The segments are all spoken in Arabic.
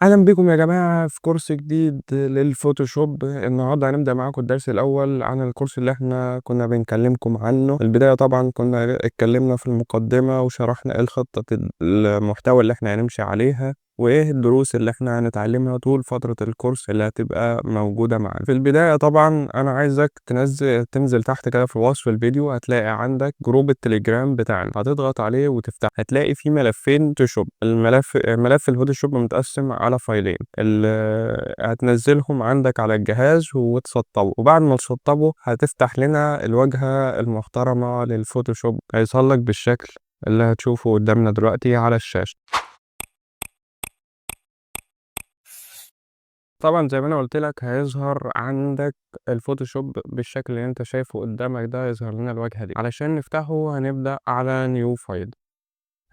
أهلا بكم يا جماعة في كورس جديد للفوتوشوب. النهاردة هنبدأ معاكم الدرس الأول عن الكورس اللي احنا كنا بنكلمكم عنه. البداية طبعا كنا اتكلمنا في المقدمة وشرحنا ايه الخطة المحتوى اللي احنا هنمشي عليها وايه الدروس اللي احنا هنتعلمها طول فترة الكورس اللي هتبقى موجودة معانا. في البداية طبعا انا عايزك تنزل تحت كده في وصف الفيديو، هتلاقي عندك جروب التليجرام بتاعنا، هتضغط عليه وتفتح، هتلاقي فيه ملفين فوتوشوب. ملف الفوتوشوب متقسم على فايلين، هتنزلهم عندك على الجهاز وتسطبه، وبعد ما تسطبه هتفتح لنا الواجهة المحترمة للفوتوشوب، هيظهر لك بالشكل اللي هتشوفه قدامنا دلوقتي على الشاشة. طبعا زي ما انا قلت لك هيظهر عندك الفوتوشوب بالشكل اللي انت شايفه قدامك ده، يظهر لنا الواجهة دي. علشان نفتحه هنبدأ على نيو فايل،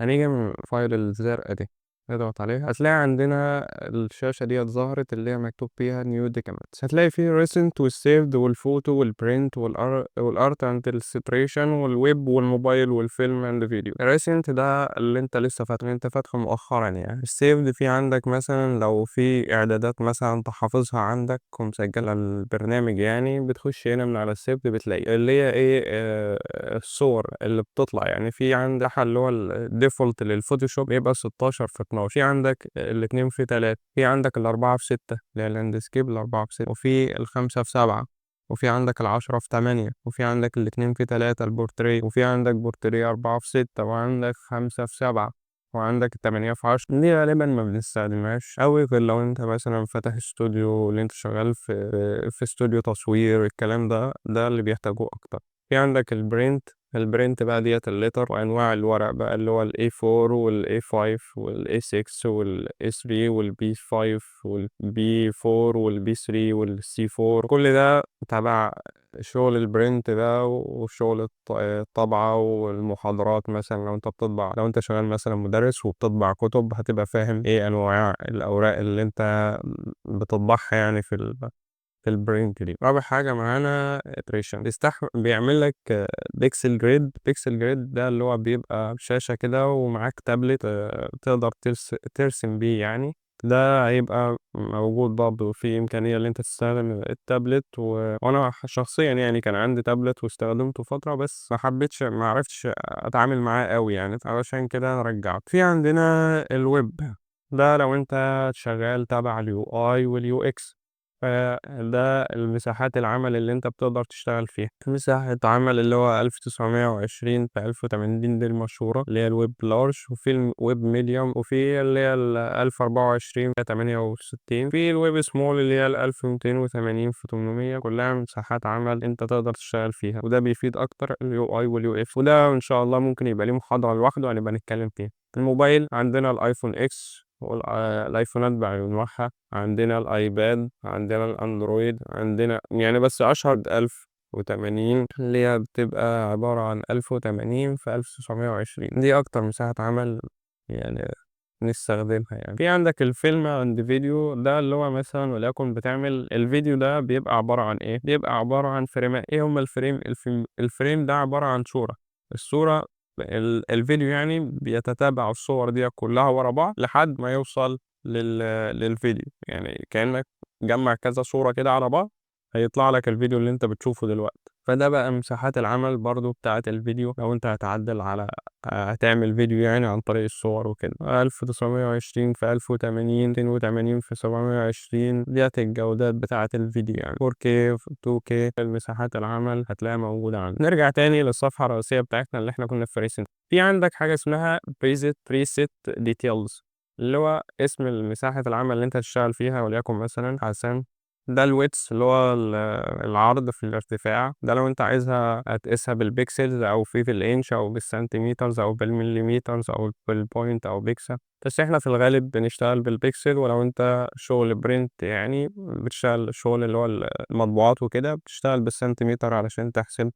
هنيجي من فايل الزرقاء دي نضغط عليها، هتلاقي عندنا الشاشة دي ظهرت اللي هي مكتوب فيها نيو دوكيمنتس. هتلاقي فيه ريسنت والسيفد والفوتو والبرنت والارت اند السيبريشن والويب والموبايل والفيلم اند فيديو. الريسنت ده اللي انت لسه فاتحه، انت فاتحه مؤخرا يعني. السيفد في عندك مثلا لو في اعدادات مثلا تحافظها عندك ومسجلة البرنامج، يعني بتخش هنا من على السيفد بتلاقي اللي هي ايه الصور اللي بتطلع. يعني في عندك اللي هو الديفولت للفوتوشوب بيبقى 16 في 12، في عندك الاتنين في 3، في عندك الأربعة في 6 اللي هي اللاندسكيب، الأربعة في 6، وفي الخمسة في 7، وفي عندك العشرة في 8، وفي عندك الاتنين في 3 البورتري، وفي عندك بورتري 4 في 6، وعندك 5 في 7، وعندك التمانية في 10. دي غالبا ما بنستخدمهاش أوي غير لو انت مثلا فاتح استوديو، اللي انت شغال في استوديو تصوير، الكلام ده اللي بيحتاجوه أكتر. في عندك البرنت بقى ديت الليتر وانواع الورق بقى، اللي هو ال A4 وال A5 وال A6 وال A3 وال B5 وال B4 وال B3 وال C4، كل ده تبع شغل البرنت ده وشغل الطبعة والمحاضرات. مثلا لو انت بتطبع، لو انت شغال مثلا مدرس وبتطبع كتب، هتبقى فاهم ايه انواع الاوراق اللي انت بتطبعها يعني في البرينت دي. رابع حاجة معانا iteration، بيعمل لك بيكسل جريد ده اللي هو بيبقى شاشة كده ومعاك تابلت، تقدر ترسم بيه يعني. ده هيبقى موجود برضه في إمكانية اللي أنت تستخدم التابلت وأنا شخصيا يعني كان عندي تابلت واستخدمته فترة، بس ما عرفتش أتعامل معاه قوي يعني، علشان كده أنا رجعت. في عندنا الويب، ده لو أنت شغال تبع اليو اي واليو اكس، فده المساحات العمل اللي انت بتقدر تشتغل فيها. مساحة عمل اللي هو 1920 في 1080 دي المشهورة اللي هي الويب لارج، وفي الويب ميديوم، وفي اللي هي 1024 في 68، في الويب سمول اللي هي 1280 في 800. كلها مساحات عمل انت تقدر تشتغل فيها، وده بيفيد اكتر اليو اي واليو اف، وده ان شاء الله ممكن يبقى ليه محاضرة لوحده هنبقى نتكلم فيها. الموبايل عندنا الايفون اكس والايفونات بأنواعها، عندنا الايباد، عندنا الاندرويد، عندنا يعني بس اشهر 1080 اللي هي بتبقى عبارة عن 1080 في 1920، دي اكتر مساحة عمل يعني نستخدمها. يعني في عندك الفيلم عند فيديو، ده اللي هو مثلا وليكن بتعمل الفيديو، ده بيبقى عبارة عن ايه؟ بيبقى عبارة عن فريمات. ايه هما الفريم ده عبارة عن صورة. الصورة الفيديو يعني بيتتابع الصور دي كلها ورا بعض لحد ما يوصل لل... للفيديو، يعني كأنك جمع كذا صورة كده على بعض هيطلع لك الفيديو اللي انت بتشوفه دلوقتي. فده بقى مساحات العمل برضو بتاعة الفيديو، لو انت هتعدل على هتعمل فيديو يعني عن طريق الصور وكده. 1920 في 1080، 280 في 720، ديت الجودات بتاعة الفيديو يعني 4K في 2K. المساحات العمل هتلاقيها موجودة عندك. نرجع تاني للصفحة الرئيسية بتاعتنا اللي احنا كنا في ريسنت. في عندك حاجة اسمها preset details، اللي هو اسم مساحة العمل اللي انت هتشتغل فيها، وليكن مثلا حسن. ده الويتس اللي هو العرض في الارتفاع، ده لو انت عايزها هتقيسها بالبيكسلز او في الانش او بالسنتيمترز او بالمليمترز او بالبوينت او بيكسل، بس احنا في الغالب بنشتغل بالبيكسل. ولو انت شغل برنت يعني بتشتغل شغل اللي هو المطبوعات وكده بتشتغل بالسنتيمتر علشان تحسب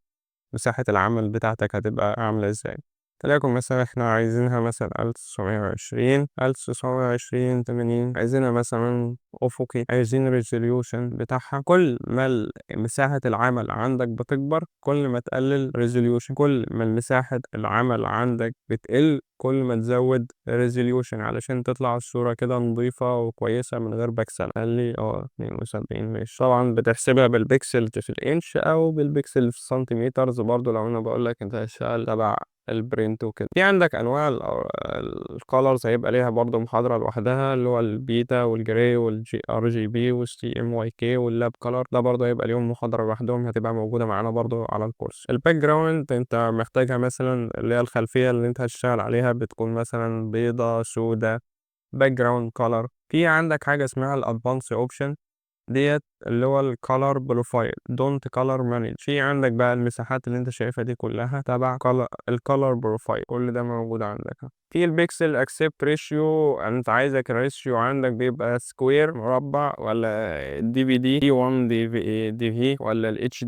مساحة العمل بتاعتك هتبقى عاملة ازاي. وليكن مثلا احنا عايزينها مثلا 1920 80، عايزينها مثلا أفقي، عايزين الريزوليوشن بتاعها. كل ما مساحة العمل عندك بتكبر كل ما تقلل ريزوليوشن، كل ما مساحة العمل عندك بتقل كل ما تزود ريزوليوشن علشان تطلع الصورة كده نظيفة وكويسة من غير بكسل. قال لي 72 ماشي. طبعا بتحسبها بالبكسل في الانش او بالبكسل في السنتيمترز برضو لو انا بقول لك انت هتشتغل تبع البرنت وكده. في عندك انواع الكالرز هيبقى ليها برضو محاضرة لوحدها، اللي هو البيتا والجراي والجي ار جي بي والسي ام واي كي واللاب كالر، ده برضو هيبقى ليهم محاضرة لوحدهم هتبقى موجودة معانا برضو على الكورس. الباك جراوند انت محتاجها مثلا اللي هي الخلفية اللي انت هتشتغل عليها بتكون مثلا بيضة سودة، باك جراوند كالر. في عندك حاجة اسمها الادفانس اوبشن ديت اللي هو الكالر بروفايل، دونت كالر مانج. في عندك بقى المساحات اللي انت شايفها دي كلها تبع الكالر بروفايل، كل ده موجود عندك. في البيكسل اكسبت ريشيو، انت عايزك الريشيو عندك بيبقى سكوير مربع ولا دي في دي 1 دي في ولا الاتش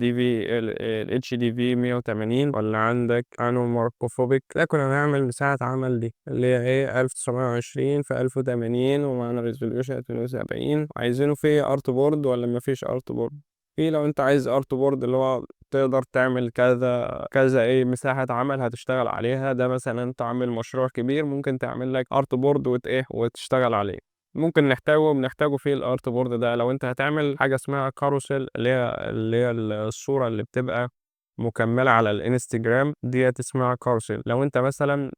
دي في 180 ولا عندك انو ماركوفوبيك. لكن هنعمل مساحة عمل دي اللي هي ايه 1920 في 1080 ومعنا ريزوليوشن 72، عايزينه فيه ارت بورد ولا مفيش ارت بورد. في لو انت عايز ارت بورد اللي هو تقدر تعمل كذا كذا ايه مساحة عمل هتشتغل عليها، ده مثلا انت عامل مشروع كبير ممكن تعمل لك ارت بورد وتشتغل عليه. ممكن بنحتاجه في الارت بورد ده لو انت هتعمل حاجة اسمها كاروسيل، اللي هي الصورة اللي بتبقى مكملة على الانستجرام ديت اسمها كاروسيل. لو انت مثلا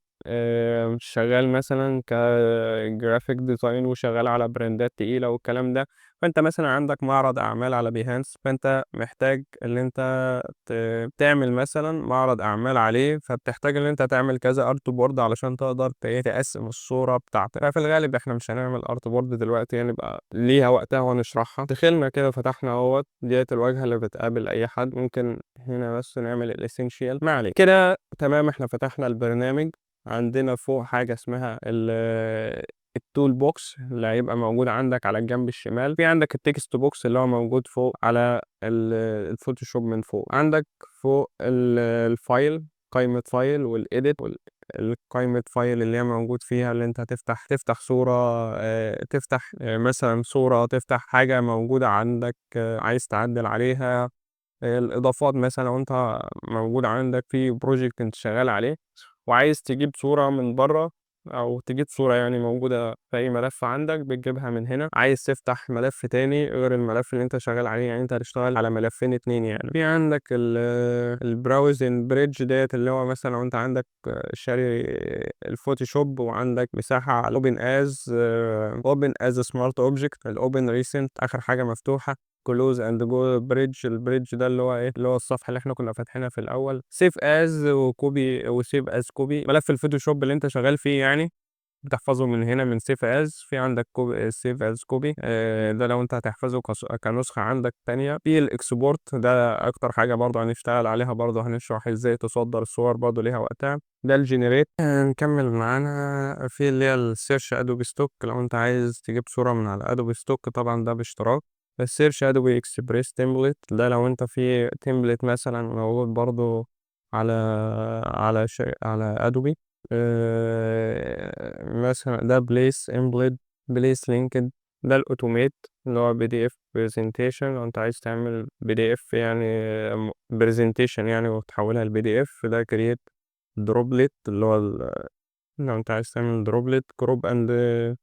شغال مثلا كجرافيك ديزاين وشغال على براندات تقيلة والكلام ده، فانت مثلا عندك معرض اعمال على بيهانس، فانت محتاج ان انت تعمل مثلا معرض اعمال عليه، فبتحتاج ان انت تعمل كذا ارت بورد علشان تقدر تقسم الصورة بتاعتك. ففي الغالب احنا مش هنعمل ارت بورد دلوقتي، يعني بقى ليها وقتها وهنشرحها. دخلنا كده فتحنا اهوت ديت الواجهة اللي بتقابل اي حد. ممكن هنا بس نعمل الاسينشال ما عليك كده تمام. احنا فتحنا البرنامج، عندنا فوق حاجة اسمها التول بوكس اللي هيبقى موجود عندك على الجنب الشمال. في عندك التكست بوكس اللي هو موجود فوق على الفوتوشوب. من فوق عندك فوق الفايل، قائمة فايل والإيديت. القائمة فايل اللي هي موجود فيها اللي انت تفتح صورة، تفتح مثلا صورة، تفتح حاجة موجودة عندك عايز تعدل عليها. الإضافات مثلا لو انت موجود عندك في بروجكت انت شغال عليه وعايز تجيب صورة من بره أو تجيب صورة يعني موجودة في أي ملف عندك بتجيبها من هنا. عايز تفتح ملف تاني غير الملف اللي أنت شغال عليه، يعني أنت هتشتغل على ملفين اتنين. يعني في عندك البراوزنج بريدج ديت اللي هو مثلا لو أنت عندك شاري الفوتوشوب وعندك مساحة على اوبن از سمارت اوبجكت، الاوبن ريسنت آخر حاجة مفتوحة، كلوز اند جو بريدج. البريدج ده اللي هو ايه اللي هو الصفحه اللي احنا كنا فاتحينها في الاول. سيف از وكوبي وسيف از كوبي، ملف الفوتوشوب اللي انت شغال فيه يعني بتحفظه من هنا من سيف از. في عندك كوبي سيف از كوبي، ده لو انت هتحفظه كنسخه عندك تانية. في الاكسبورت ده اكتر حاجه برضه هنشتغل عليها، برضه هنشرح ازاي تصدر الصور برضه ليها وقتها. ده الجنريت. نكمل معانا في اللي هي السيرش ادوبي ستوك. لو انت عايز تجيب صوره من على ادوبي ستوك طبعا ده باشتراك. السيرش ادوبي اكسبريس تمبلت، ده لو انت في تمبلت مثلا موجود برضو على على ادوبي. مثلا ده بليس امبلت، بليس لينكد. ده الاوتوميت اللي هو بي دي اف برزنتيشن، لو انت عايز تعمل بي دي اف يعني برزنتيشن يعني وتحولها لبي دي اف. ده كرييت دروبلت اللي هو لو انت عايز تعمل دروبلت. كروب اند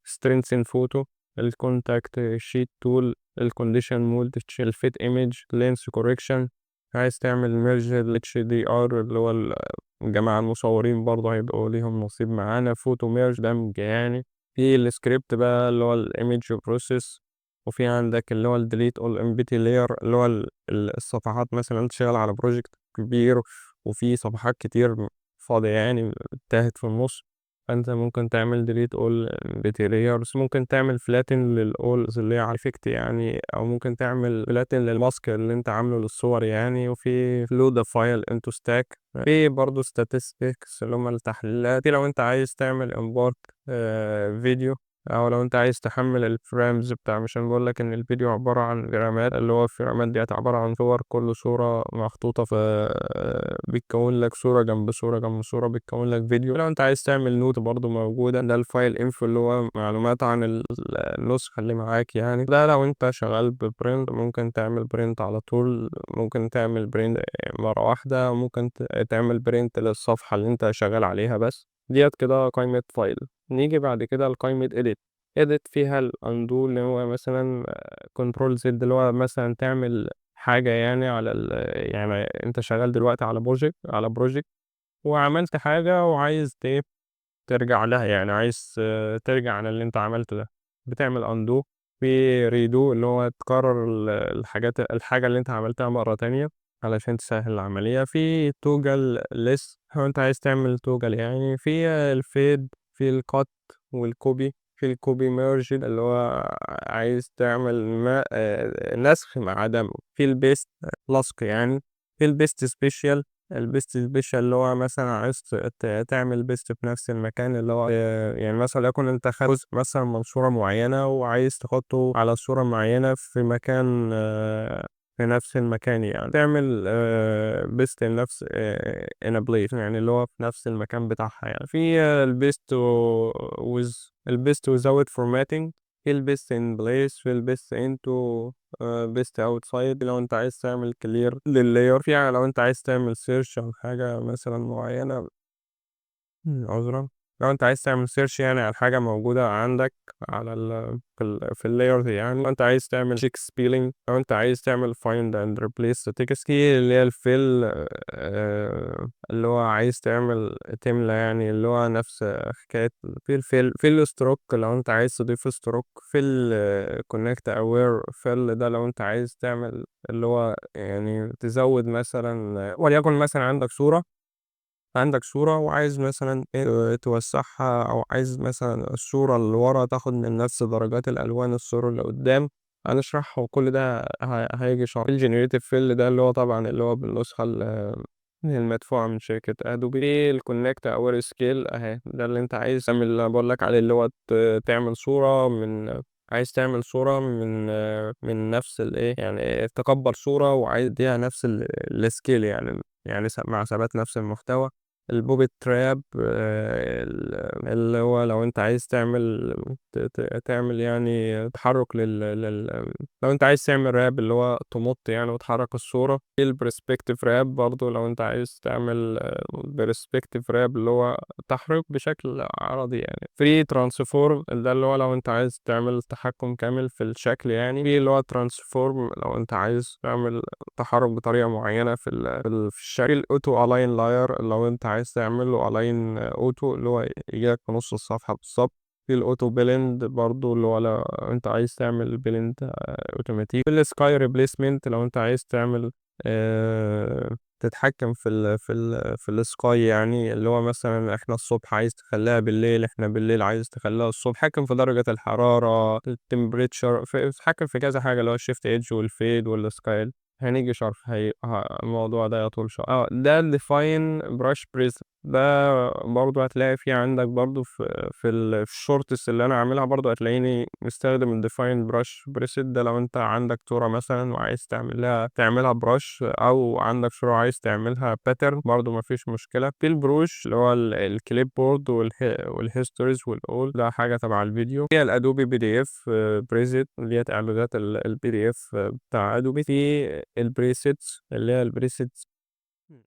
سترينثن فوتو. الكونتاكت شيت تول. الكونديشن مود. الفيت ايمج. لينس كوريكشن. عايز تعمل ميرج اتش دي ار اللي هو الجماعة المصورين برضه هيبقوا ليهم نصيب معانا. فوتو ميرج دمج يعني. في السكريبت بقى اللي هو الايمج بروسيس. وفي عندك اللي هو الديليت اول امبيتي لاير اللي هو الصفحات مثلا انت شغال على بروجكت كبير وفي صفحات كتير فاضية يعني تاهت في النص، فانت ممكن تعمل ديليت اول بتيريرز. ممكن تعمل فلاتن للاولز اللي هي على الفيكت يعني، او ممكن تعمل فلاتن للماسك اللي انت عامله للصور يعني. وفي لود فايل انتو ستاك. في برضه statistics اللي هم التحليلات. في لو انت عايز تعمل امبورت فيديو أو لو أنت عايز تحمّل الفريمز مش أنا باقول لك إن الفيديو عبارة عن فريمات، اللي هو الفريمات ديّة عبارة عن صور، كل صورة محطوطة في بتكوّن لك صورة جنب صورة جنب صورة، بتكوّن لك فيديو. لو أنت عايز تعمل نوت برضه موجودة، ده الfile info اللي هو معلومات عن النسخة اللي معاك يعني. ده لو أنت شغال بprint ممكن تعمل print على طول، ممكن تعمل print مرّة واحدة، ممكن تعمل print للصفحة اللي أنت شغال عليها بس. ديّة كده قايمة file. نيجي بعد كده لقايمة edit. edit فيها الundo اللي هو مثلًا control Z اللي هو مثلًا تعمل حاجة يعني على يعني أنت شغال دلوقتي على project وعملت حاجة وعايز ترجع لها، يعني عايز ترجع عن اللي أنت عملته ده، بتعمل undo. في redo اللي هو تكرر الحاجة اللي أنت عملتها مرة تانية علشان تسهّل العملية. في toggle less لو أنت عايز تعمل toggle يعني. في الfade، في الcut والcopy. في الcopy merge اللي هو عايز تعمل نسخ مع دمج. في الpaste لصق يعني. في الpaste special. الbest special اللي هو مثلًا عايز تعمل best في نفس المكان، اللي هو يعني مثلًا وليكن أنت خدت جزء مثلًا من صورة معينة وعايز تحطه على صورة معينة في مكان في نفس المكان يعني. تعمل best لنفس in a place يعني اللي هو في نفس المكان بتاعها يعني. في الbest الbest without formatting. في الbest in place. في الbest into best outside لو أنت عايز تعمل clear للlayer. في لو أنت عايز تعمل search عن حاجة مثلًا معينة. عذرًا. لو أنت عايز تعمل search يعني عن حاجة موجودة عندك على في الlayer دي يعني. لو أنت عايز تعمل check spelling. لو أنت عايز تعمل find and replace text. في اللي هي الfill اللي هو عايز تملى يعني اللي هو نفس حكاية في الfill. في الstroke لو أنت عايز تضيف stroke. في connect aware fill ده لو أنت عايز تعمل اللي هو يعني تزوّد مثلًا وليكن مثلًا عندك صورة وعايز مثلًا توسّعها أو عايز مثلًا الصورة اللي ورا تاخد من نفس درجات الألوان الصورة اللي قدّام. هنشرحه وكل ده هييجي شرح. الgenerative fill ده اللي هو طبعًا اللي هو بالنسخة المدفوعة من شركة Adobe. الconnect aware scale أهي، ده اللي أنت عايز تعمل اللي أنا باقول لك عليه اللي هو تعمل صورة عايز تعمل صورة من نفس الإيه، يعني تكبّر صورة وعايز تدّيها نفس الscale يعني مع ثبات نفس المحتوى. الBobbit trap اللي هو لو أنت عايز تعمل يعني تحرُّك لو أنت عايز تعمل wrap اللي هو تمُط يعني وتحرّك الصورة. في الperspective wrap برضه لو أنت عايز تعمل perspective wrap اللي هو تحريك بشكل عرضي يعني. free transform ده اللي هو لو أنت عايز تعمل تحكُّم كامل في الشكل يعني. في اللي هو transform لو أنت عايز تعمل تحرُّك بطريقة معيّنة في الشكل. auto align layer لو أنت عايز تعمل له align auto اللي هو ييجي لك في نُص الصفحة بالضبط. في الauto blend برضه اللي هو لو أنت عايز تعمل blend أوتوماتيكي. في الsky replacement لو أنت عايز تعمل تتحكم في الsky يعني اللي هو مثلًا إحنا الصبح عايز تخلّيها بالليل، إحنا بالليل عايز تخلّيها الصبح. تتحكم في درجة الحرارة، الtemperature، تتحكم في كذا حاجة اللي هو الshift edge والfade والscale. هنيجي شرح الموضوع ده يطول ده الdefine brush preset. ده برضه هتلاقي فيه عندك برضه في الshorts اللي أنا عاملها برضه هتلاقيني مستخدم الdefine brush preset ده لو أنت عندك صورة مثلًا وعايز تعملها brush أو عندك صورة وعايز تعملها pattern برضه ما فيش مشكلة. في البروش اللي هو الclipboard والhistories والall ده حاجة تبع الفيديو. في الAdobe PDF preset ديّة إعدادات الPDF بتاع Adobe. في الpresets اللي هي الpresets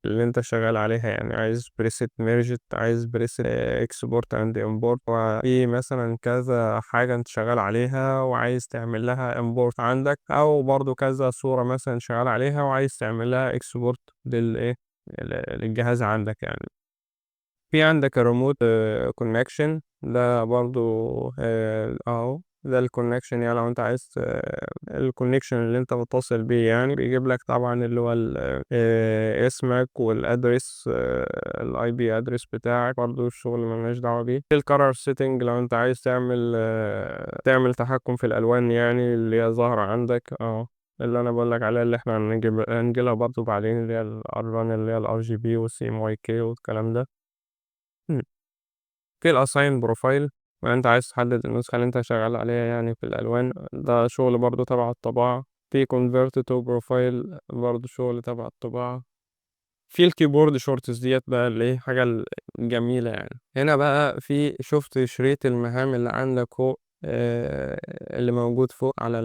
اللي أنت شغال عليها يعني عايز preset merged، عايز preset export and import. وفي مثلًا كذا حاجة أنت شغال عليها وعايز تعمل لها import عندك، أو برضه كذا صورة مثلًا شغال عليها وعايز تعمل لها export للإيه، للجهاز عندك يعني. في عندك الremote connection ده برضه أهو. ده الconnection يعني لو أنت عايز الconnection اللي أنت متصل بيه يعني بيجيب لك طبعًا اللي هو اسمك والaddress الIP address بتاعك. برضه الشغل ما لناش دعوة بيه. في الcolor setting لو أنت عايز تعمل تحكُّم في الألوان يعني اللي هي ظاهرة عندك اللي أنا باقول لك عليها اللي إحنا هنيجي لها برضه بعدين اللي هي الألوان اللي هي الRGB والCMYK والكلام ده. إمم. في الassign profile وأنت عايز تحدد النسخة اللي أنت شغال عليها يعني في الألوان، ده شغل برضو تبع الطباعة. في convert to profile برضو شغل تبع الطباعة. في الكيبورد شورتس ديت بقى اللي هي حاجة الجميلة يعني. هنا بقى في شفت شريط المهام اللي عندك فوق، اللي موجود فوق على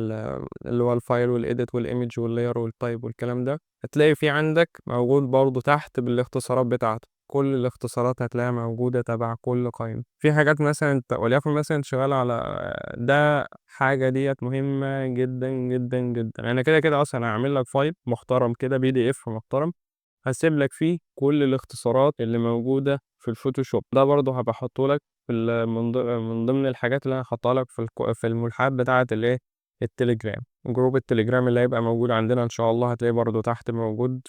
اللي هو الفايل والايديت والايمج واللاير والتايب والكلام ده، هتلاقي في عندك موجود برضو تحت بالاختصارات بتاعته. كل الاختصارات هتلاقيها موجودة تبع كل قائمة. في حاجات مثلا وليكن مثلا شغال على ده، حاجة ديت مهمة جدا جدا جدا. أنا كده كده أصلا هعمل لك فايل محترم كده PDF محترم، هسيب لك فيه كل الاختصارات اللي موجودة في الفوتوشوب. ده برضه هبقى احطه لك في من ضمن الحاجات اللي انا هحطها لك في الملحات بتاعة الايه، التليجرام. جروب التليجرام اللي هيبقى موجود عندنا ان شاء الله هتلاقيه برضه تحت موجود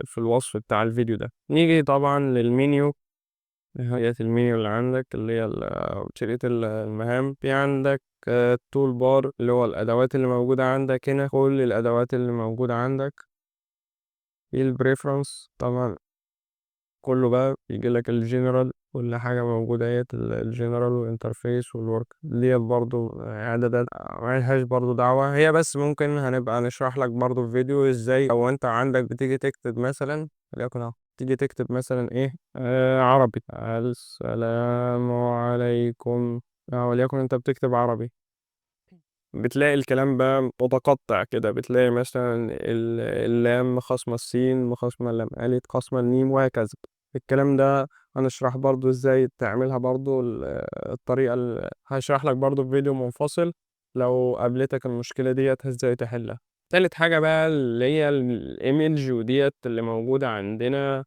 في الوصف بتاع الفيديو ده. نيجي طبعا للمنيو. هي المنيو اللي عندك اللي هي شريط المهام. في عندك التول بار اللي هو الادوات اللي موجودة عندك هنا، كل الادوات اللي موجودة عندك. في البريفرنس طبعا كله بقى يجي لك الجنرال، كل حاجة موجودة اهيت، الجنرال والانترفيس والورك ديت برضو اعدادات ملهاش برضو دعوة هي، بس ممكن هنبقى نشرح لك برضو في فيديو ازاي. او انت عندك بتيجي تكتب مثلا، وليكن اهو تيجي تكتب مثلا ايه، عربي، السلام عليكم، وليكن انت بتكتب عربي، بتلاقي الكلام بقى متقطع كده. بتلاقي مثلا اللام خصم السين خصم اللام ألف خصم الميم وهكذا. الكلام ده هنشرح برضو ازاي تعملها برضو الطريقة اللي هشرح لك برضو في فيديو منفصل لو قابلتك المشكلة ديت ازاي تحلها. تالت حاجة بقى اللي هي الايمج وديت اللي موجودة عندنا.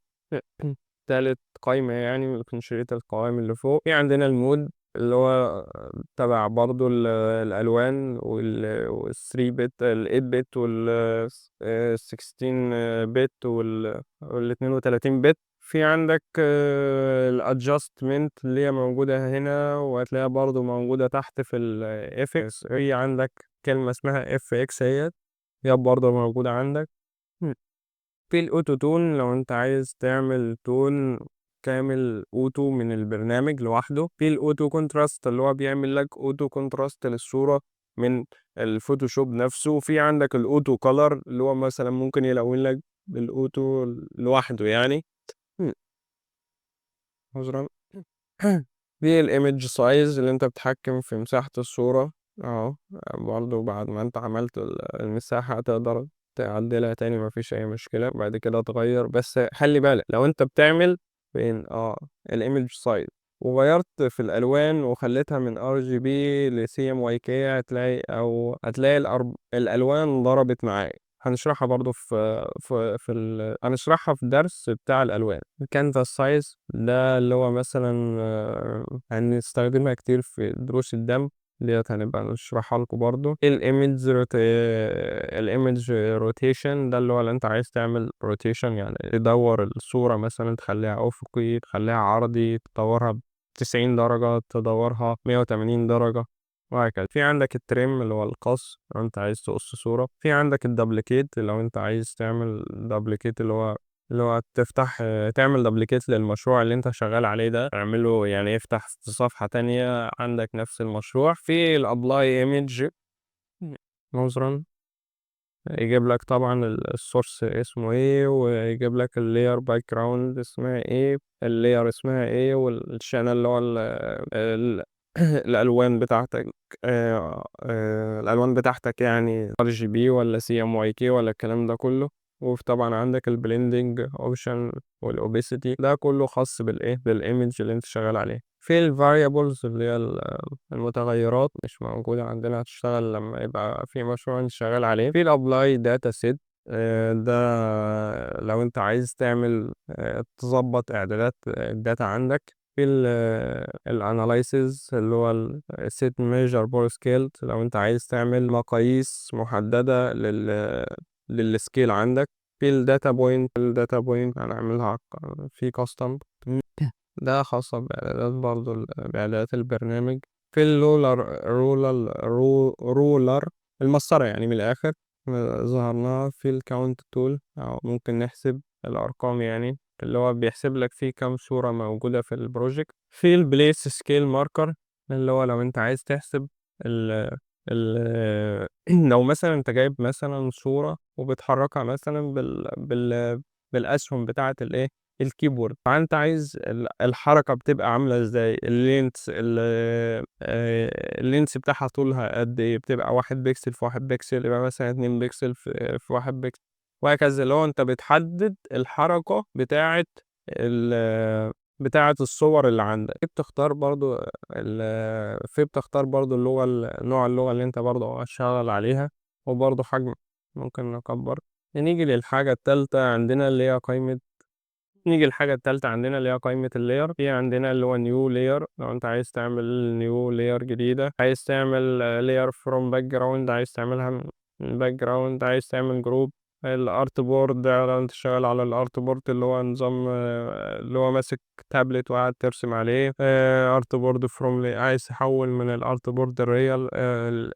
تالت قايمة يعني من شريط القوائم اللي فوق. في عندنا المود اللي هو تبع برضو الألوان وال3 بت، ال8 بت وال16 بت وال32 بت. في عندك الادجستمنت اللي هي موجودة هنا، وهتلاقيها برضو موجودة تحت في الافكس. في عندك كلمة اسمها FX هي برضو موجودة عندك. في الاوتو تون لو انت عايز تعمل تون كامل اوتو من البرنامج لوحده. في الاوتو كونتراست اللي هو بيعمل لك اوتو كونتراست للصورة من الفوتوشوب نفسه. في عندك الاوتو كولر اللي هو مثلا ممكن يلون لك بالاوتو لوحده يعني. عذرا. في الايمج سايز اللي انت بتحكم في مساحة الصورة اهو، برضه بعد ما انت عملت المساحة تقدر تعدلها تاني، مفيش اي مشكلة. بعد كده تغير، بس خلي بالك لو انت بتعمل فين الايمج سايز وغيرت في الالوان وخليتها من RGB ل CMYK، هتلاقي الالوان ضربت معاك. هنشرحها برضو هنشرحها في درس بتاع الالوان. الكانفاس سايز ده اللي هو مثلا هنستخدمها كتير في دروس الدم ديت، هنبقى نشرحها لكم برضو. الايمج روتيشن ده اللي هو اللي انت عايز تعمل روتيشن، يعني تدور الصورة مثلا تخليها افقي، تخليها عرضي، تدورها 90 درجة، تدورها 180 درجة وهكذا. في عندك التريم اللي هو القص لو انت عايز تقص صورة. في عندك الدبليكيت لو انت عايز تعمل دبليكيت، اللي هو تفتح تعمل دبليكيت للمشروع اللي انت شغال عليه ده، تعمله يعني يفتح في صفحة تانية عندك نفس المشروع. في الابلاي ايمج نظرا يجيب لك طبعا السورس اسمه ايه، ويجيب لك اللاير باك جراوند اسمها ايه، اللاير اسمها ايه، والشانل اللي هو الالوان بتاعتك. الالوان بتاعتك يعني RGB ولا CMYK ولا الكلام ده كله. وفي طبعا عندك البليندنج اوبشن والاوبيسيتي، ده كله خاص بالايمج اللي انت شغال عليه. في الفاريبلز اللي هي المتغيرات مش موجودة عندنا، هتشتغل لما يبقى في مشروع انت شغال عليه. في الابلاي داتا سيت، ده لو انت عايز تعمل تظبط اعدادات الداتا عندك. في الاناليسيز اللي هو السيت ميجر بور سكيل، لو انت عايز تعمل مقاييس محددة للسكيل عندك. في الداتا بوينت هنعملها في كاستم، ده خاصة بإعدادات برضو بإعدادات البرنامج. في الرولر المسطرة يعني من الآخر، ظهرناها في الكاونت تول، أو ممكن نحسب الأرقام يعني اللي هو بيحسب لك فيه كام صورة موجودة في البروجكت. في البليس سكيل ماركر اللي هو لو أنت عايز تحسب ال ال لو مثلًا أنت جايب مثلًا صورة وبتحرّكها مثلًا بالأسهم بتاعة الإيه، الكيبورد، فأنت عايز الحركة بتبقى عاملة إزاي، الlens بتاعها طولها قد إيه، بتبقى 1 بيكسل في 1 بيكسل، يبقى مثلًا 2 بيكسل في 1 بيكسل، وهكذا. اللي هو أنت بتحدد الحركة بتاعة الصور اللي عندك. بتختار برضه نوع اللغة اللي أنت برضه هتشتغل عليها، وبرضه حجم. ممكن نكبّر. نيجي للحاجة التالتة عندنا اللي هي قايمة نيجي للحاجة التالتة عندنا اللي هي قايمة الlayer. في عندنا اللي هو new layer لو أنت عايز تعمل new layer جديدة، عايز تعمل layer from background، عايز تعملها من background، عايز تعمل group. الartboard ده لو أنت شغال على الartboard اللي هو نظام اللي هو ماسك تابلت وقاعد ترسم عليه. artboard from عايز تحوّل من الartboard الreal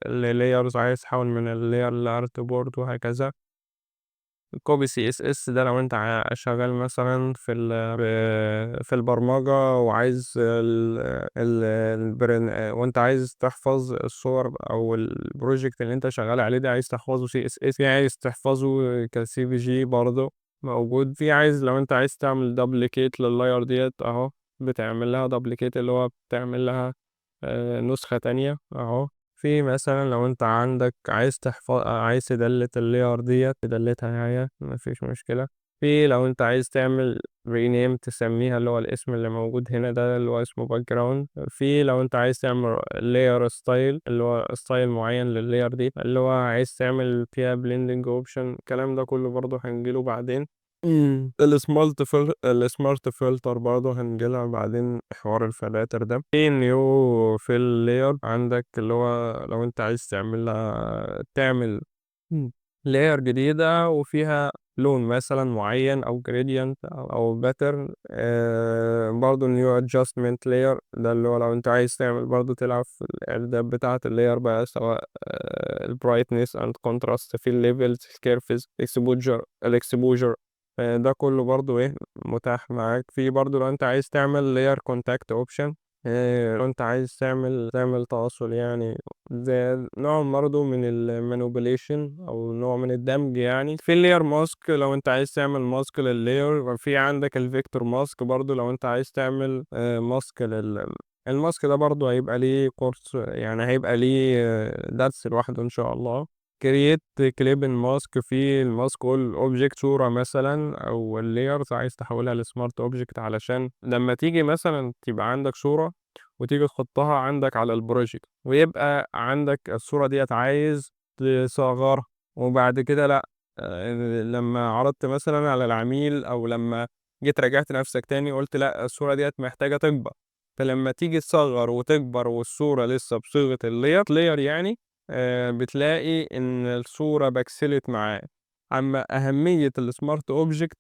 لlayers، عايز تحوّل من الlayer لartboard وهكذا. copy CSS ده لو أنت شغال مثلًا في البرمجة وعايز ال ال البرن وأنت عايز تحفظ الصور أو الproject اللي أنت شغال عليه ده عايز تحفظه CSS، في عايز تحفظه كCVG برضه موجود، في لو أنت عايز تعمل duplicate للlayer ديّة أهو، بتعمل لها duplicate اللي هو بتعمل لها نسخة تانية أهو. في مثلًا لو أنت عندك عايز تدلت الlayer ديّة تدلتها هي ما فيش مشكلة. في لو أنت عايز تعمل rename تسميها اللي هو الاسم اللي موجود هنا ده اللي هو اسمه background. في لو أنت عايز تعمل layer style اللي هو style معين للlayer دي، اللي هو عايز تعمل فيها blending option. الكلام ده كله برضه هنيجي له بعدين. الsmart filter برضه هنيجي لها بعدين، حوار الفلاتر ده. في new fill layer عندك اللي هو لو أنت عايز تعمل layer جديدة وفيها لون مثلًا معين أو gradient أو pattern. برضه new adjustment layer ده اللي هو لو أنت عايز تعمل برضه تلعب في الإعدادات بتاعة الlayer بقى، سواء الbrightness and contrast في الlevels الcurves الexposure. ده كله برضه إيه متاح معاك. في برضه لو أنت عايز تعمل layer contact option، لو أنت عايز تعمل تواصل يعني، زي نوع برضه من الmanipulation أو نوع من الدمج يعني. في الlayer mask لو أنت عايز تعمل mask للlayer. في عندك الvector mask برضه لو أنت عايز تعمل mask الmask ده برضه هيبقى ليه كورس، يعني هيبقى ليه درس لوحده إن شاء الله. create clip mask في الماسك والobject صورة مثلًا أو الlayers عايز تحولها لsmart object علشان لمّا تيجي مثلًا تبقى عندك صورة وتيجي تحطها عندك على الproject ويبقى عندك الصورة ديّة عايز تصغّرها، وبعد كده لأ، لمّا عرضت مثلًا على العميل أو لمّا جيت راجعت نفسك تاني قُلت لأ الصورة ديّة محتاجة تكبر، فلمّا تيجي تصغّر وتكبر والصورة لسه بصيغة layer يعني، بتلاقي إن الصورة بكسلت معاه. أمّا أهمية الsmart object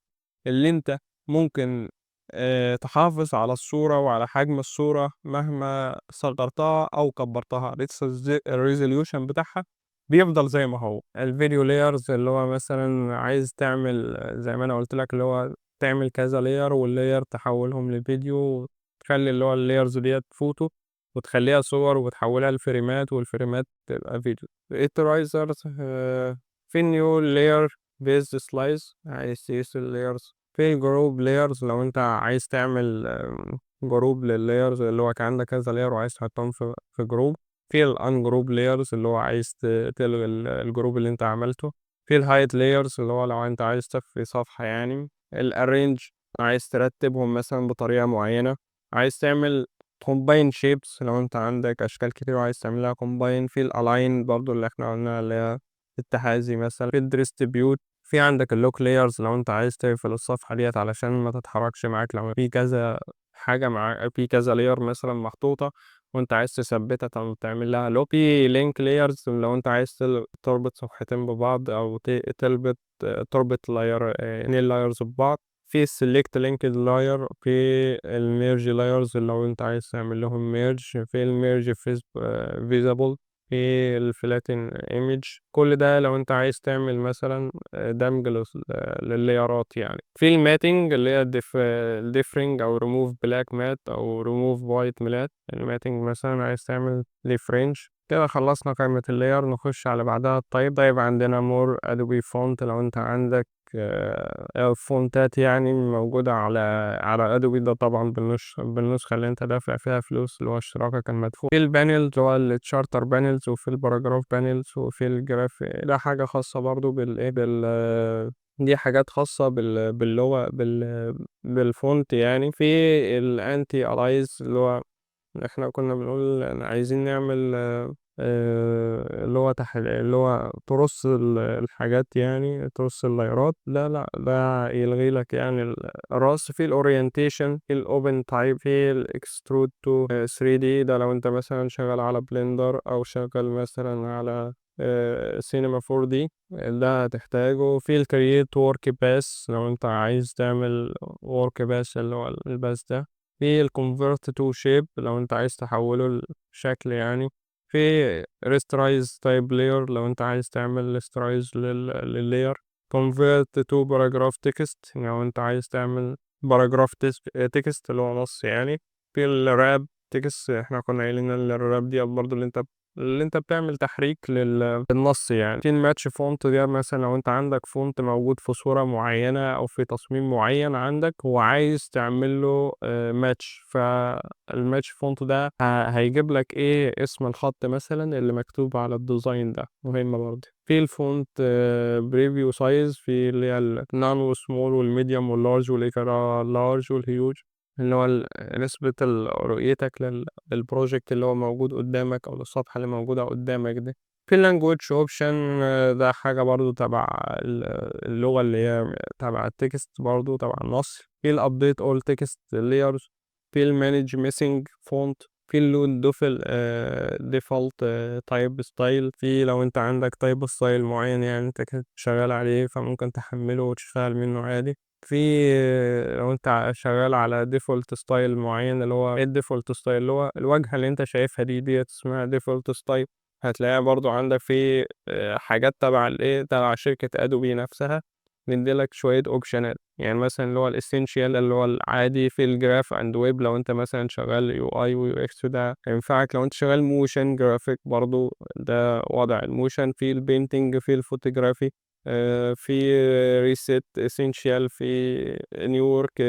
اللي أنت ممكن تحافظ على الصورة وعلى حجم الصورة مهما صغّرتها أو كبّرتها، لسه الresolution بتاعها بيفضل زي ما هو. الvideo layers اللي هو مثلًا عايز تعمل زي ما أنا قُلت لك اللي هو تعمل كذا layer والlayer تحوّلهم لفيديو، تخلّي اللي هو الlayers ديّة photo وتخلّيها صور وتحوّلها لفريمات والفريمات تبقى فيديو. الإيريزرز في new layer based slice عايز تقيس الlayers. في group layers لو أنت عايز تعمل group للlayers اللي هو كان عندك كذا layer وعايز تحطهم في group. في الungroup layers اللي هو عايز تلغي الجروب اللي أنت عملته. في الhide layers اللي هو لو أنت عايز تخفي صفحة يعني. الarrange عايز ترتبهم مثلًا بطريقة معينة. عايز تعمل combine shapes لو أنت عندك أشكال كتير وعايز تعملها combine. في الalign برضه اللي إحنا قلناها اللي هي التحازي مثلًا. في الdistribute. في عندك الlock layers لو أنت عايز تقفل الصفحة ديّة علشان ما تتحركش معاك لو في كذا حاجة في كذا layer مثلًا محطوطة وأنت عايز تثبتها تعمل لها lock. في link layers لو أنت عايز تربط صفحتين ببعض أو تربط layer 2 layers ببعض. في الselect linked layer. في الmerge layers لو أنت عايز تعمل لهم merge. في الmerge visible. في الفلاتن ايمج. كل ده لو انت عايز تعمل مثلا دمج لللايرات يعني. في الماتنج اللي هي الديفرنج او ريموف بلاك مات او ريموف وايت مات. الماتنج مثلا عايز تعمل ريفرنج. كده خلصنا قائمة اللاير، نخش على بعدها الطيب. طيب عندنا مور ادوبي فونت. لو انت عندك فونتات يعني موجودة على ادوبي، ده طبعا بالنسخة اللي انت دافع فيها فلوس، اللي هو اشتراكك المدفوع. في البانلز هو التشارتر بانلز، وفي الباراجراف بانلز، وفي الجراف. ده حاجة خاصة برضو بالايه دي حاجات خاصة باللغة بالفونت يعني. في الانتي الايز اللي هو احنا كنا بنقول عايزين نعمل اللي هو اللي هو ترص الحاجات يعني، ترص اللايرات. لا ده يلغي لك يعني الرص. في الاورينتيشن، في الاوبن تايب، في الاكسترود تو 3D. ده لو انت مثلا شغال على بلندر او شغال مثلا على سينما 4D، ده هتحتاجه. في الكرييت ورك باس لو انت عايز تعمل ورك باس اللي هو الباس ده. في الكونفرت تو شيب لو انت عايز تحوله لشكل يعني. في ريسترايز تايب لاير لو انت عايز تعمل ريسترايز لللاير. convert to paragraph text لو انت عايز تعمل باراجراف تكست اللي هو نص يعني. في الراب تكست، احنا كنا قايلين ان الراب دي برضه اللي انت بتعمل تحريك للنص يعني. في الماتش فونت ده مثلا لو انت عندك فونت موجود في صورة معينة او في تصميم معين عندك، هو عايز تعمل له ماتش. فالماتش فونت ده هيجيب لك ايه اسم الخط مثلا اللي مكتوب على الديزاين ده، مهمة برضه. في الفونت بريفيو سايز، في اللي هي النان والسمول والميديوم واللارج والاكسترا لارج والهيوج، اللي هو نسبة رؤيتك للبروجكت اللي هو موجود قدامك أو للصفحة اللي موجودة قدامك دي. في اللانجوج اوبشن، ده حاجة برضو تبع اللغة اللي هي تبع التكست، برضو تبع النص. في الابديت اول تكست لايرز. في المانج ميسنج فونت. في اللون دوفل ديفولت تايب ستايل. في لو انت عندك تايب ستايل معين يعني انت كنت شغال عليه، فممكن تحمله وتشتغل منه عادي. في لو انت شغال على ديفولت ستايل معين، اللي هو ايه الديفولت ستايل، اللي هو الواجهة اللي انت شايفها دي اسمها ديفولت ستايل. هتلاقيها برضو عندك في حاجات تبع الايه، تبع شركة ادوبي نفسها، نديلك شوية اوبشنات يعني. مثلا اللي هو الاسينشال اللي هو العادي. في الجراف اند ويب لو انت مثلا شغال يو اي ويو اكس، ده ينفعك. لو انت شغال موشن جرافيك برضو، ده وضع الموشن. في البينتينج، في الفوتوغرافي، في ريسيت اسينشال، في نيويورك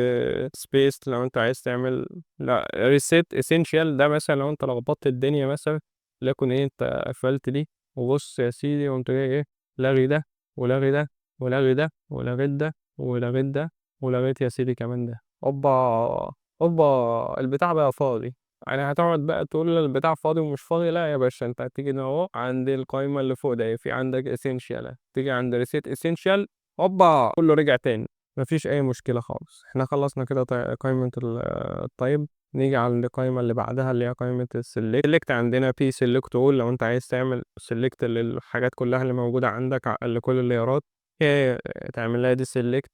سبيس لو انت عايز تعمل. لا، ريسيت اسينشال ده مثلا لو انت لخبطت الدنيا مثلا، لكن ايه انت قفلت دي وبص يا سيدي، وقمت جاي ايه، لاغي ده ولغي ده ولغي ده ولغيت ده ولغيت ده ولغيت يا سيدي كمان ده. اوبا اوبا، البتاع بقى فاضي. يعني هتقعد بقى تقول البتاع فاضي ومش فاضي؟ لا يا باشا، انت هتيجي هنا اهو عند القايمة اللي فوق ده، في عندك اسينشال، تيجي عند ريسيت اسينشال، اوبا كله رجع تاني. مفيش اي مشكلة خالص. احنا خلصنا كده قائمة الطيب. نيجي على القائمة اللي بعدها اللي هي قائمة السلكت. عندنا في سلكت اول لو انت عايز تعمل سلكت للحاجات كلها اللي موجودة عندك لكل اللايرات. هي تعمل لها دي سيلكت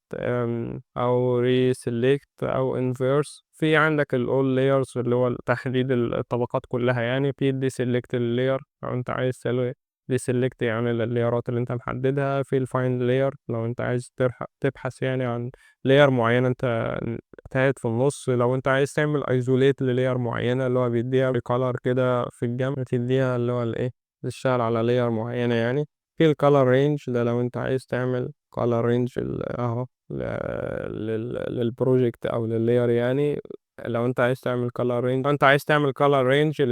او ري سيلكت او انفيرس. في عندك الاول لايرز اللي هو تحديد الطبقات كلها يعني. في دي سيلكت اللاير لو انت عايز دي سيلكت يعني اللايرات اللي انت محددها. في الفايند لاير لو انت عايز تبحث يعني عن لاير معينة انت تهت في النص. لو انت عايز تعمل ايزوليت للاير معينة، اللي هو بيديها بكالر كده في الجنب، تديها اللي هو الايه، تشتغل على لاير معينة يعني. في الكالر رينج ده لو انت عايز تعمل كالر رينج اهو للبروجكت او لللاير يعني. لو انت عايز تعمل كالر رينج، انت عايز تعمل كالر رينج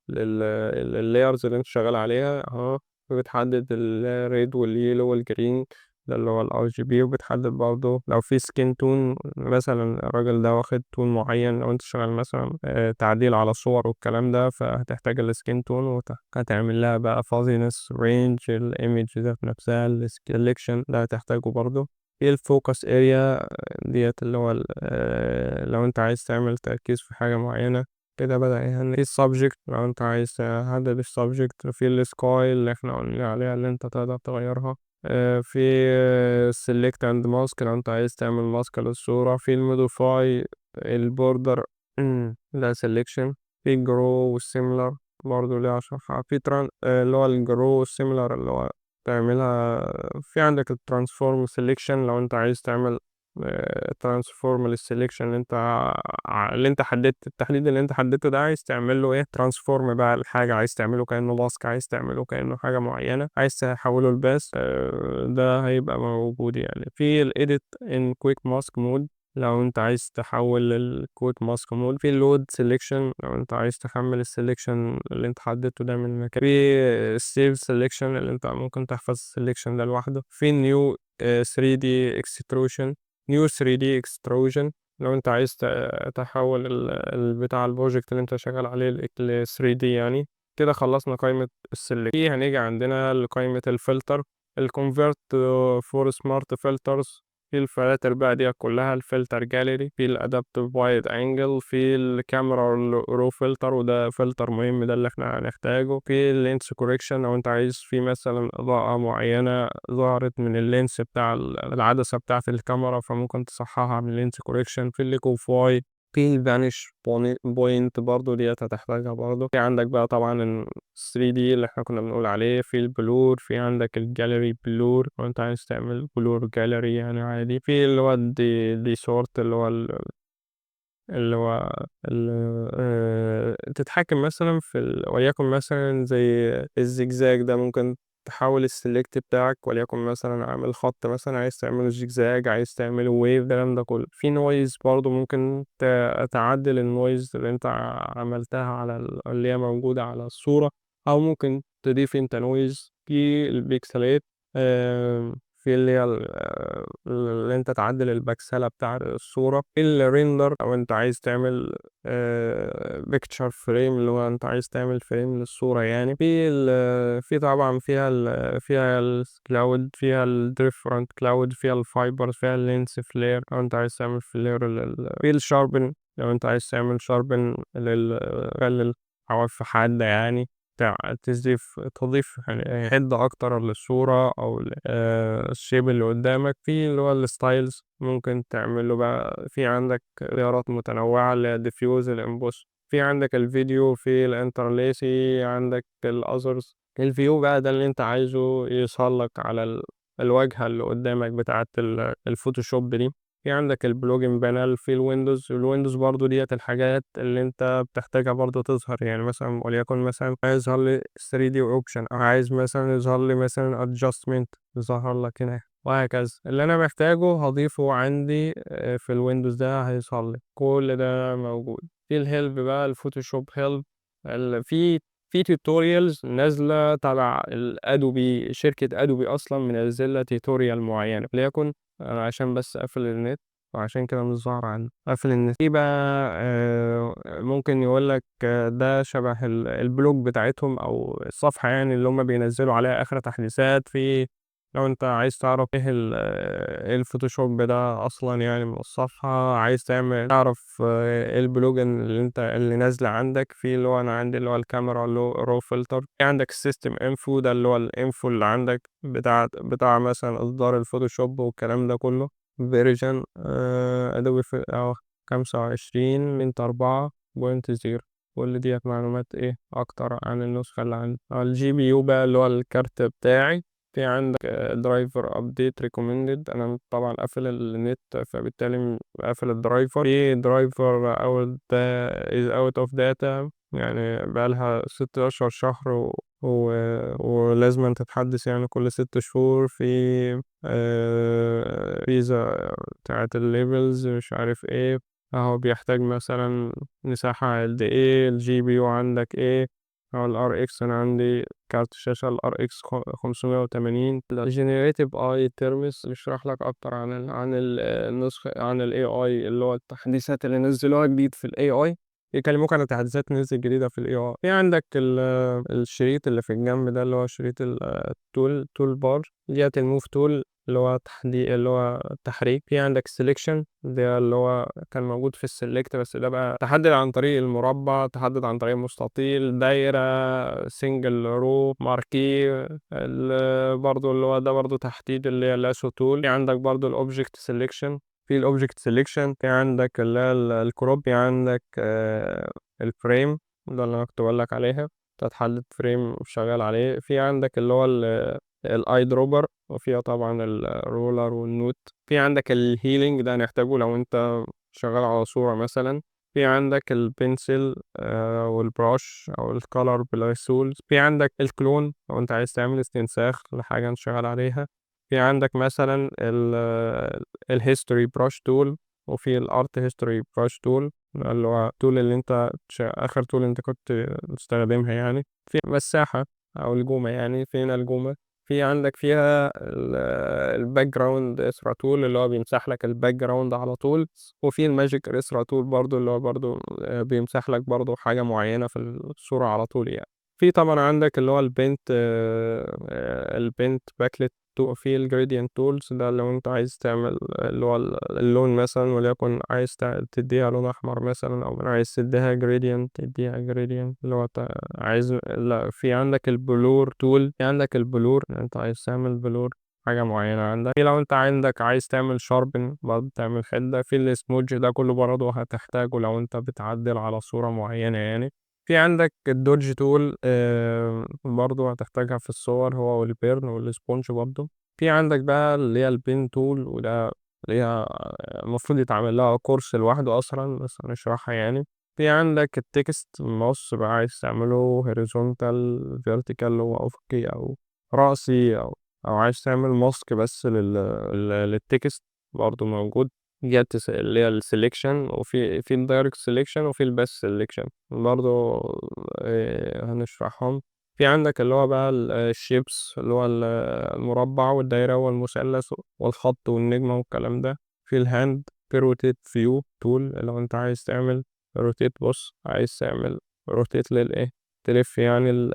لللايرز اللي انت شغال عليها اهو. بتحدد الريد واليلو والجرين، ده اللي هو الار جي بي. وبتحدد برضه لو في سكين تون، مثلا الراجل ده واخد تون معين. لو انت شغال مثلا تعديل على الصور والكلام ده، فهتحتاج السكين تون، وهتعمل لها بقى فازينس رينج الايمج ذات نفسها. السلكشن ده هتحتاجه برضه. في الفوكس اريا ديت اللي هو لو انت عايز تعمل تركيز في حاجة معينة كده بدأ يعني. في السبجكت لو انت عايز تحدد السبجكت. في السكاي اللي احنا قلنا عليها اللي انت تقدر تغيرها. في select and mask لو انت عايز تعمل ماسك للصورة. في الموديفاي البوردر، ده selection. في الجرو والسيميلر. برضه ليها شرح. في اللي هو الجرو سيميلر اللي هو تعملها. في عندك الترانسفورم سيلكشن لو انت عايز تعمل ترانسفورم للسيلكشن اللي انت حددت التحديد اللي انت حددته ده، عايز تعمل له ايه ترانسفورم بقى الحاجة، عايز تعمله كأنه ماسك، عايز تعمله كأنه حاجة معينة، عايز تحوله لباس، ده هيبقى موجود يعني. في الايديت ان كويك ماسك مود لو انت عايز تحول للكويك ماسك مود. في اللود سيلكشن لو انت عايز تحمل السيلكشن اللي انت حددته ده من مكان. في السيف سيلكشن اللي انت ممكن تحفظ السيلكشن ده لوحده. في نيو 3D extrusion نيو 3D extrusion لو انت عايز تحول بتاع البروجكت اللي انت شغال عليه ل 3D يعني. كده خلصنا قائمة السلك. هنيجي عندنا لقائمة الفلتر، الكونفرت فور سمارت فلترز. في الفلاتر بقى دي كلها، الفلتر جاليري، في الادابتيف وايد انجل، في الكاميرا رو فلتر وده فلتر مهم ده اللي احنا هنحتاجه. في اللينس كوريكشن لو انت عايز في مثلا اضاءة معينة ظهرت من اللينس بتاع العدسة بتاعة الكاميرا فممكن تصححها من اللينس كوريكشن. في الليكوفاي، في الفانيش بوينت برضو ديت هتحتاجها برضو. في عندك بقى طبعا ال 3D اللي احنا كنا بنقول عليه. في البلور، في عندك الجاليري بلور لو انت عايز تعمل بلور جاليري يعني عادي. في اللي هو دي سورت اللي هو اللي هو تتحكم مثلا في وليكن مثلا زي الزجزاج ده، ممكن تحول السلكت بتاعك وليكن مثلا عامل خط مثلا عايز تعمله زجزاج، عايز تعمله ويف، الكلام ده كله. في نويز برضو ممكن تعدل النويز اللي انت عملتها على اللي هي موجودة على الصورة، او ممكن تضيف انت نويز في البيكسلات. في اللي هي اللي انت تعدل البكسلة بتاع الصورة. في الريندر لو انت عايز تعمل بيكتشر فريم اللي هو انت عايز تعمل فريم للصورة يعني. في طبعا فيها الكلاود، فيها الديفرنت كلاود، فيها الفايبرز، فيها اللينس فلير لو انت عايز تعمل فلير في الشاربن لو انت عايز تعمل شاربن خلي الحواف حادة يعني، تضيف يعني حدة أكتر للصورة أو الشيب اللي قدامك. في اللي هو الستايلز ممكن تعمله بقى. في عندك خيارات متنوعة اللي هي الديفيوز، الامبوس. في عندك الفيديو، في الانترليسي، عندك الأذرز. الفيو بقى ده اللي انت عايزه يظهر لك على الواجهة اللي قدامك بتاعة الفوتوشوب دي. في عندك البلوجن بانل. في الويندوز برضو ديت الحاجات اللي انت بتحتاجها برضو تظهر يعني. مثلا وليكن مثلا عايز يظهر لي 3D اوبشن، او عايز مثلا يظهر لي مثلا adjustment يظهر لك هنا، وهكذا. اللي انا محتاجه هضيفه عندي في الويندوز ده هيظهر لي كل ده موجود. في الهيلب بقى، الفوتوشوب هيلب. في توتوريالز نازله تبع الادوبي، شركه ادوبي اصلا منزله توتوريال معينه. وليكن أنا عشان بس اقفل النت وعشان كده مش ظاهر عندي اقفل النت. في بقى ممكن يقول لك ده شبه البلوج بتاعتهم او الصفحه يعني اللي هم بينزلوا عليها اخر تحديثات. في لو انت عايز تعرف ايه إيه الفوتوشوب ده اصلا يعني من الصفحة، عايز تعرف ايه البلوج اللي نازلة عندك. في اللي هو انا عندي اللي هو الكاميرا اللي هو رو فلتر. في عندك السيستم انفو ده اللي هو الانفو اللي عندك بتاع مثلا اصدار الفوتوشوب والكلام ده كله. فيرجن ادوبي 25.4.0. كل ديت معلومات ايه اكتر عن النسخة اللي عندي. الجي بي يو بقى اللي هو الكارت بتاعي. في عندك درايفر ابديت ريكومندد. انا طبعا قافل النت فبالتالي قافل الدرايفر. في درايفر اوت اوف داتا يعني بقالها 16 شهر ولازم تتحدث يعني كل 6 شهور. في فيزا بتاعت الليفلز مش عارف ايه اهو، بيحتاج مثلا مساحة قد ايه. الجي بي يو عندك ايه. أو الار اكس انا عندي كارت الشاشة الار اكس 580. الجينيريتيف اي تيرمز بيشرح لك اكتر عن النسخة عن الاي اي اللي هو التحديثات اللي نزلوها جديد في الاي اي. يكلموك عن التحديثات نزل جديدة في الاي اي. في عندك الشريط اللي في الجنب ده اللي هو شريط التول بار ديت الموف تول اللي هو اللي هو التحريك. في عندك سيلكشن ده اللي هو كان موجود في السلكت، بس ده بقى تحدد عن طريق المربع، تحدد عن طريق مستطيل، دايرة، سنجل رو، ماركي. برضو اللي هو ده برضو تحديد اللي هي اللاسو تول. في عندك برضو الاوبجكت سيلكشن. في الاوبجكت سيلكشن في عندك اللي هي الكروب. في عندك الفريم ده اللي انا كنت بقول لك عليها. تحدد فريم شغال عليه. في عندك اللي هو الاي دروبر، وفيها طبعا الرولر والنوت. في عندك الهيلينج، ده هنحتاجه لو انت شغال على صورة مثلا. في عندك البنسل والبراش او الكالر بالرسول. في عندك الكلون لو انت عايز تعمل استنساخ لحاجة انت شغال عليها. في عندك مثلا الهيستوري براش تول، وفي الارت هيستوري براش تول اللي هو التول اللي انت اخر تول انت كنت تستخدمها يعني. في مساحة او الجومة، يعني فين الجومة. في عندك فيها الباك جراوند اسرا تول اللي هو بيمسح لك الباك جراوند على طول. وفي الماجيك اسرا تول برضو اللي هو برضو بيمسح لك برضو حاجة معينة في الصورة على طول يعني. في طبعا عندك اللي هو البنت باكلت. في الجريدينت تولز، ده لو انت عايز تعمل اللي هو اللون مثلا، وليكن عايز تديها لون احمر مثلا، او عايز تديها جريدينت تديها جريدينت اللي هو عايز. لا، في عندك البلور تول. في عندك البلور، انت عايز تعمل بلور حاجة معينة عندك. في لو انت عايز تعمل شاربن برضه، تعمل حدة. في السموج، ده كله برضه هتحتاجه لو انت بتعدل على صورة معينة يعني. في عندك الدوج تول برضه هتحتاجها في الصور، هو والبيرن والسبونج برضه. في عندك بقى اللي هي البين تول، وده اللي هي المفروض يتعمل لها كورس لوحده أصلا، بس هنشرحها يعني. في عندك التكست ماوس بقى، عايز تعمله هوريزونتال فيرتيكال هو أفقي أو رأسي، أو عايز تعمل ماسك بس للتكست، برضه موجود. جت اللي هي السليكشن، وفي الدايركت سليكشن، وفي الباس سليكشن برضه هنشرحهم. في عندك اللي هو بقى الشيبس اللي هو المربع والدايرة والمثلث والخط والنجمة والكلام ده. في الهاند، في روتيت فيو تول لو انت عايز تعمل روتيت. بص، عايز تعمل روتيت للايه، تلف يعني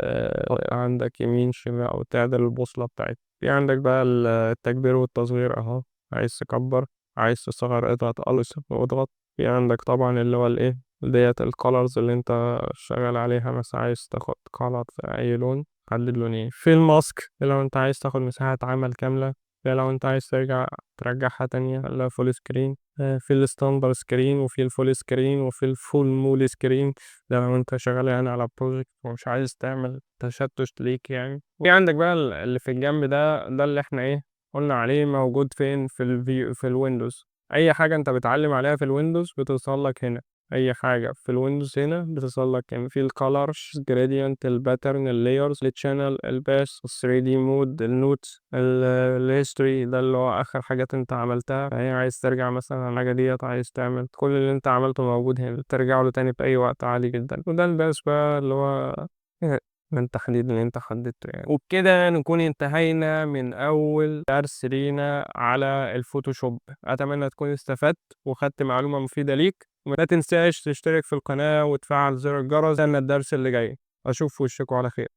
عندك يمين شمال او تعدل البوصلة بتاعتك. في عندك بقى التكبير والتصغير اهو، عايز تكبر عايز تصغر اضغط ألس واضغط. في عندك طبعا اللي هو الايه ديت الكولرز اللي انت شغال عليها، مثلا عايز تاخد كولر في اي لون حدد لونين. في الماسك لو انت عايز تاخد مساحة عمل كاملة. في لو انت عايز ترجعها تانية اللي فول سكرين. في الستاندر سكرين، وفي الفول سكرين، وفي الفول مول سكرين، ده لو انت شغال يعني على بروجكت ومش عايز تعمل تشتت ليك يعني. وفي عندك بقى اللي في الجنب ده اللي احنا ايه قلنا عليه، موجود فين في الويندوز. اي حاجة انت بتعلم عليها في الويندوز بتوصل لك هنا. اي حاجه في الويندوز هنا بتصل لك يعني، في الكالرز جريدينت الباترن اللايرز التشانل الباس 3 دي مود النوتس الهيستوري، ده اللي هو اخر حاجات انت عملتها. فهي عايز ترجع مثلا على الحاجه ديت، عايز تعمل كل اللي انت عملته موجود هنا، ترجع له تاني في اي وقت عادي جدا. وده الباس بقى اللي هو من التحديد اللي انت حددته يعني. وبكده نكون انتهينا من اول درس لينا على الفوتوشوب. اتمنى تكون استفدت وخدت معلومة مفيدة ليك. وما تنساش تشترك في القناة وتفعل زر الجرس لأن الدرس اللي جاي. أشوف وشكوا على خير.